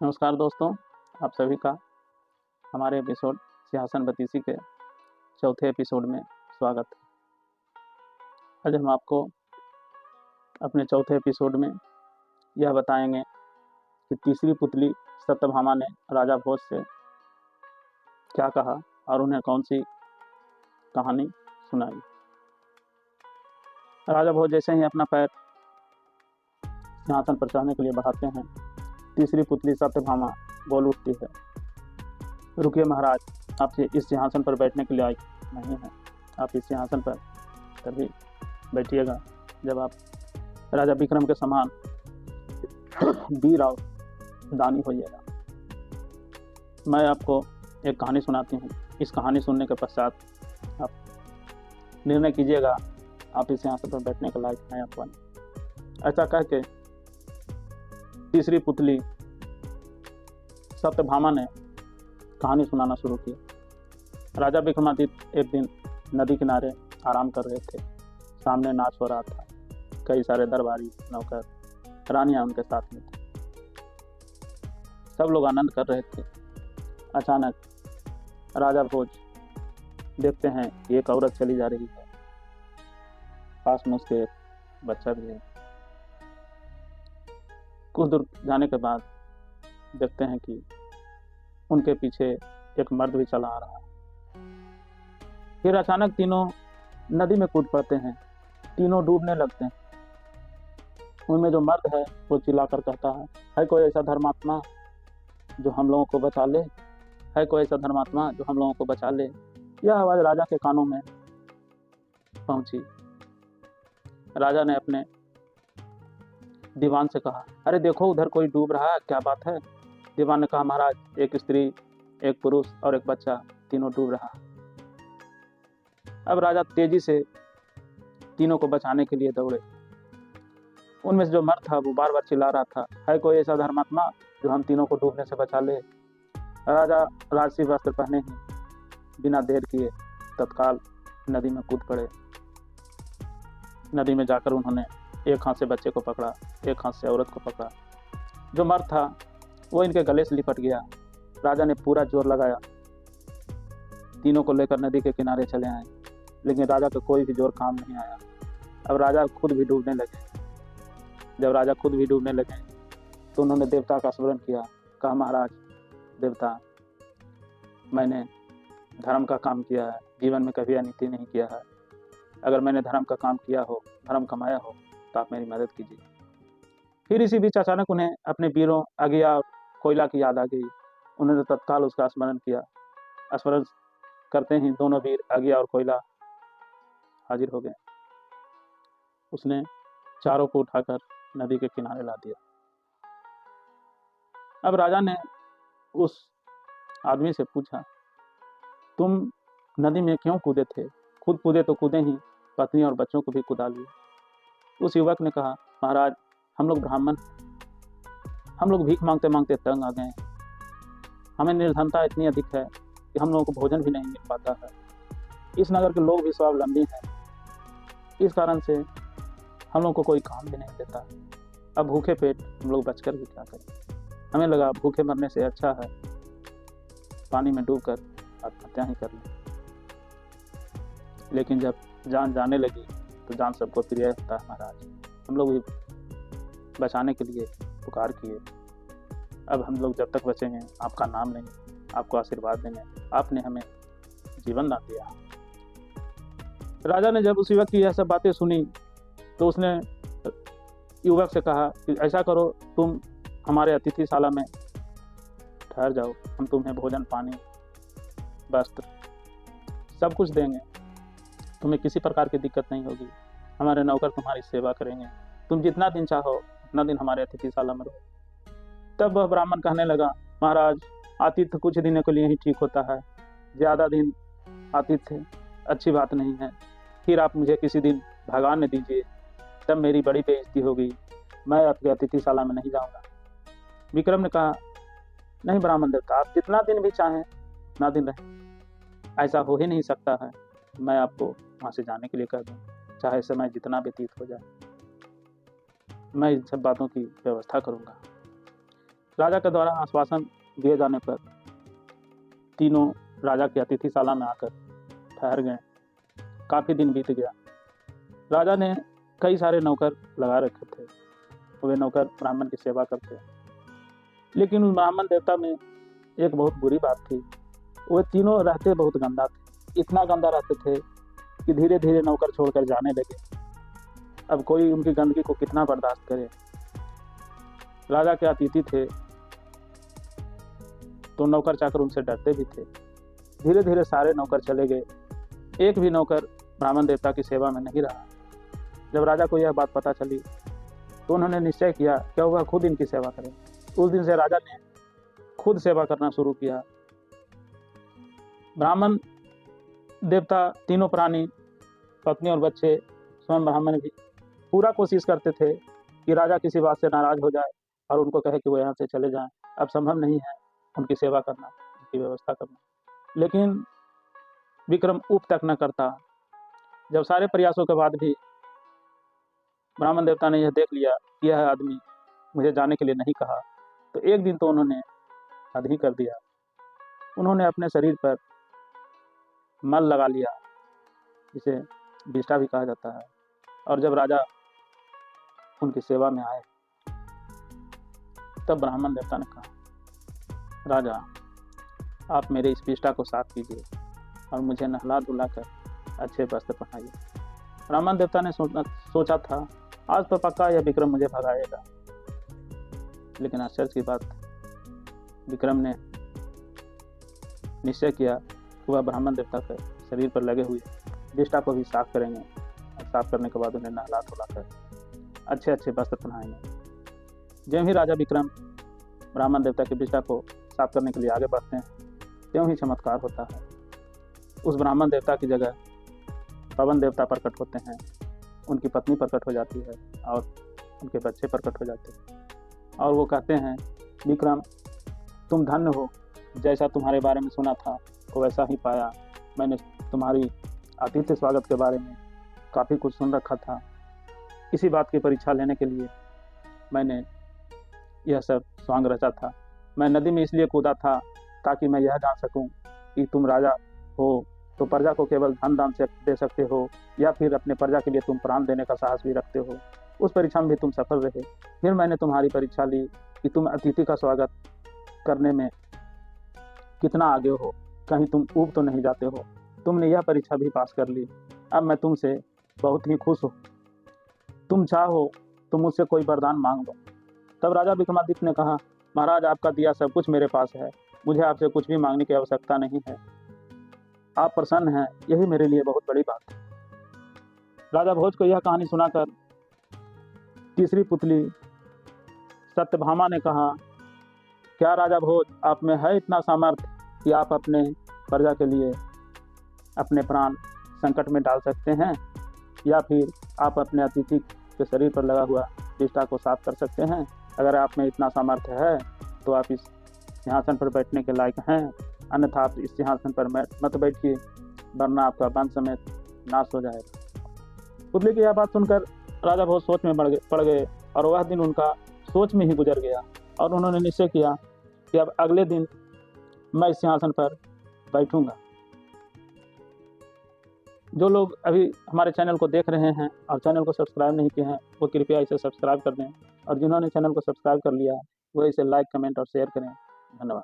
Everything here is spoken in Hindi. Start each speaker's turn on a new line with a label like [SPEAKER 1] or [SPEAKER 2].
[SPEAKER 1] नमस्कार दोस्तों, आप सभी का हमारे एपिसोड सिंहासन बतीसी के चौथे एपिसोड में स्वागत है। आज हम आपको अपने चौथे एपिसोड में यह बताएंगे कि तीसरी पुतली सत्यभामा ने राजा भोज से क्या कहा और उन्हें कौन सी कहानी सुनाई। राजा भोज जैसे ही अपना पैर सिंहासन पर चढ़ने के लिए बढ़ाते हैं, तीसरी पुतली सत्यभामा बोल उठती है, रुकिए महाराज, आपसे इस सिंहासन पर बैठने के लिए आई नहीं है। आप इस सिंहासन पर तभी बैठिएगा जब आप राजा विक्रम के समान वीर और दानी होइएगा। मैं आपको एक कहानी सुनाती हूँ। इस कहानी सुनने के पश्चात आप निर्णय कीजिएगा आप इस सिंहासन पर बैठने के लायक हैं या नहीं। ऐसा कह के तीसरी पुतली सत्यभामा ने कहानी सुनाना शुरू किया। राजा विक्रमादित्य एक दिन नदी किनारे आराम कर रहे थे। सामने नाच हो रहा था। कई सारे दरबारी, नौकर, रानियां उनके साथ में थे। सब लोग आनंद कर रहे थे। अचानक राजा भोज देखते हैं कि एक औरत चली जा रही है, पास में उसके एक बच्चा भी है। कुछ दूर जाने के बाद देखते हैं कि उनके पीछे एक मर्द भी चला आ रहा है। फिर अचानक तीनों नदी में कूद पड़ते हैं। तीनों डूबने लगते हैं। उनमें जो मर्द है वो चिल्लाकर कहता है कोई ऐसा धर्मात्मा जो हम लोगों को बचा ले, है कोई ऐसा धर्मात्मा जो हम लोगों को बचा ले। यह आवाज़ राजा के कानों में पहुंची। राजा ने अपने दीवान से कहा, अरे देखो उधर कोई डूब रहा है, क्या बात है। दीवान ने कहा, महाराज, एक स्त्री, एक पुरुष और एक बच्चा, तीनों डूब रहा है। अब राजा तेजी से तीनों को बचाने के लिए दौड़े। उनमें से जो मर्द था वो बार बार चिल्ला रहा था, है कोई ऐसा धर्मात्मा जो हम तीनों को डूबने से बचा ले। राजा राजसी वस्त्र पहने ही बिना देर किए तत्काल नदी में कूद पड़े। नदी में जाकर उन्होंने एक हाथ से बच्चे को पकड़ा, एक हाथ से औरत को पकड़ा। जो मर्द था वो इनके गले से लिपट गया। राजा ने पूरा जोर लगाया, तीनों को लेकर नदी के किनारे चले आए, लेकिन राजा का कोई भी जोर काम नहीं आया। अब राजा खुद भी डूबने लगे। जब राजा खुद भी डूबने लगे तो उन्होंने देवता का स्मरण किया। कहा, महाराज देवता, मैंने धर्म का काम किया है, जीवन में कभी अनीति नहीं किया है। अगर मैंने धर्म का काम किया हो, धर्म कमाया हो, तो आप मेरी मदद कीजिए। फिर इसी बीच अचानक उन्हें अपने वीरों अगिया और कोयला की याद आ गई। उन्होंने तत्काल उसका स्मरण किया। स्मरण करते ही दोनों वीर अगिया और कोयला हाजिर हो गए। उसने चारों को उठाकर नदी के किनारे ला दिया। अब राजा ने उस आदमी से पूछा, तुम नदी में क्यों कूदे थे? खुद कूदे तो कूदे ही, पत्नी और बच्चों को भी कुदा लिए। उस युवक ने कहा, महाराज, हम लोग ब्राह्मण, हम लोग भीख मांगते मांगते तंग आ गए। हमें निर्धनता इतनी अधिक है कि हम लोगों को भोजन भी नहीं मिल पाता है। इस नगर के लोग भी स्वावलंबी हैं, इस कारण से हम लोग को कोई काम भी नहीं देता। अब भूखे पेट हम लोग बचकर भी क्या करें। हमें लगा भूखे मरने से अच्छा है पानी में डूबकर आत्महत्या ही कर लें। लेकिन जब जान जाने लगी तो जान सबको प्रिय होता है महाराज। हम लोग भी बचाने के लिए पुकार किए। अब हम लोग जब तक बचेंगे आपका नाम लेंगे, आपको आशीर्वाद देंगे। आपने हमें जीवन दान दिया। राजा ने जब उस युवक की यह सब बातें सुनी तो उसने युवक से कहा कि ऐसा करो, तुम हमारे अतिथिशाला में ठहर जाओ, हम तुम्हें भोजन, पानी, वस्त्र सब कुछ देंगे। तुम्हें किसी प्रकार की दिक्कत नहीं होगी। हमारे नौकर तुम्हारी सेवा करेंगे। तुम जितना दिन चाहो उतना दिन हमारे अतिथिशाला में रहो। तब वह ब्राह्मण कहने लगा, महाराज, आतिथ्य कुछ दिनों के लिए ही ठीक होता है, ज़्यादा दिन आतिथ्य अच्छी बात नहीं है। फिर आप मुझे किसी दिन भगाने दीजिए, तब मेरी बड़ी बेइज्जती होगी। मैं आपके अतिथिशाला में नहीं जाऊंगा। विक्रम ने कहा, नहीं ब्राह्मण देवता, आप जितना दिन भी चाहें उतना दिन रहें। ऐसा हो ही नहीं सकता है। मैं आपको वहाँ से जाने के लिए कह दूँ, चाहे समय जितना व्यतीत हो जाए। मैं इन सब बातों की व्यवस्था करूँगा। राजा के द्वारा आश्वासन दिए जाने पर तीनों राजा की अतिथिशाला में आकर ठहर गए। काफ़ी दिन बीत गया। राजा ने कई सारे नौकर लगा रखे थे, वे नौकर ब्राह्मण की सेवा करते, लेकिन उस ब्राह्मण देवता में एक बहुत बुरी बात थी। वे तीनों रहते बहुत गंदा थे, इतना गंदा रहते थे कि धीरे धीरे नौकर छोड़कर जाने लगे। अब कोई उनकी गंदगी को कितना बर्दाश्त करे। राजा के अतिथि थे तो नौकर चाकर उनसे डरते भी थे। धीरे धीरे सारे नौकर चले गए, एक भी नौकर ब्राह्मण देवता की सेवा में नहीं रहा। जब राजा को यह बात पता चली तो उन्होंने निश्चय किया क्या वह खुद इनकी सेवा करें। उस दिन से राजा ने खुद सेवा करना शुरू किया। ब्राह्मण देवता तीनों प्राणी, पत्नी और बच्चे, स्वयं ब्राह्मण भी पूरा कोशिश करते थे कि राजा किसी बात से नाराज हो जाए और उनको कहे कि वो यहाँ से चले जाएं। अब संभव नहीं है उनकी सेवा करना, उनकी व्यवस्था करना, लेकिन विक्रम ऊप तक न करता। जब सारे प्रयासों के बाद भी ब्राह्मण देवता ने यह देख लिया कि यह आदमी मुझे जाने के लिए नहीं कहा, तो एक दिन तो उन्होंने हद ही कर दिया। उन्होंने अपने शरीर पर मल लगा लिया, जिसे विष्ठा भी कहा जाता है। और जब राजा उनकी सेवा में आए तब ब्राह्मण देवता ने कहा, राजा आप मेरे इस विष्ठा को साफ कीजिए और मुझे नहला धुला कर अच्छे वस्त्र पहनाइए। ब्राह्मण देवता ने सोचा था आज तो पक्का यह विक्रम मुझे भगाएगा, लेकिन आश्चर्य की बात, विक्रम ने निश्चय किया कि वह ब्राह्मण देवता के शरीर पर लगे हुए विष्ठा को भी साफ करेंगे और साफ करने के बाद उन्हें नहला धुला कर अच्छे अच्छे वस्त्र पहनाएंगे। ज्यों ही राजा विक्रम ब्राह्मण देवता की विष्ठा को साफ करने के लिए आगे बढ़ते हैं, त्यों ही चमत्कार होता है। उस ब्राह्मण देवता की जगह पवन देवता प्रकट होते हैं, उनकी पत्नी प्रकट हो जाती है और उनके बच्चे प्रकट हो जाते हैं। और वो कहते हैं, विक्रम तुम धन्य हो, जैसा तुम्हारे बारे में सुना था वो वैसा ही पाया। मैंने तुम्हारी आतिथ्य स्वागत के बारे में काफ़ी कुछ सुन रखा था। इसी बात की परीक्षा लेने के लिए मैंने यह सब स्वांग रचा था। मैं नदी में इसलिए कूदा था ताकि मैं यह जान सकूं कि तुम राजा हो तो प्रजा को केवल धन दान से दे सकते हो या फिर अपने प्रजा के लिए तुम प्राण देने का साहस भी रखते हो। उस परीक्षा में भी तुम सफल रहे। फिर मैंने तुम्हारी परीक्षा ली कि तुम अतिथि का स्वागत करने में कितना आगे हो, कहीं तुम ऊब तो नहीं जाते हो। तुमने यह परीक्षा भी पास कर ली। अब मैं तुमसे बहुत ही खुश हूँ। तुम चाहो तो मुझसे कोई वरदान मांग लो। तब राजा विक्रमादित्य ने कहा, महाराज आपका दिया सब कुछ मेरे पास है, मुझे आपसे कुछ भी मांगने की आवश्यकता नहीं है। आप प्रसन्न हैं, यही मेरे लिए बहुत बड़ी बात है। राजा भोज को यह कहानी सुनाकर तीसरी पुतली सत्यभामा ने कहा, क्या राजा भोज आप में है इतना सामर्थ्य कि आप अपने प्रजा के लिए अपने प्राण संकट में डाल सकते हैं, या फिर आप अपने अतिथि के शरीर पर लगा हुआ विष्ठा को साफ कर सकते हैं? अगर आप में इतना सामर्थ्य है तो आप इस सिंहासन पर बैठने के लायक हैं, अन्यथा आप इस सिंहासन पर मत बैठिए, वरना आपका वंश समेत नाश हो जाएगा। पुतली की यह बात सुनकर राजा भोज सोच में पड़ गए और वह दिन उनका सोच में ही गुजर गया और उन्होंने निश्चय किया कि अब अगले दिन मैं इस सिंहासन पर बैठूंगा। जो लोग अभी हमारे चैनल को देख रहे हैं और चैनल को सब्सक्राइब नहीं किए हैं वो कृपया इसे सब्सक्राइब कर दें, और जिन्होंने चैनल को सब्सक्राइब कर लिया है वो इसे लाइक, कमेंट और शेयर करें। धन्यवाद।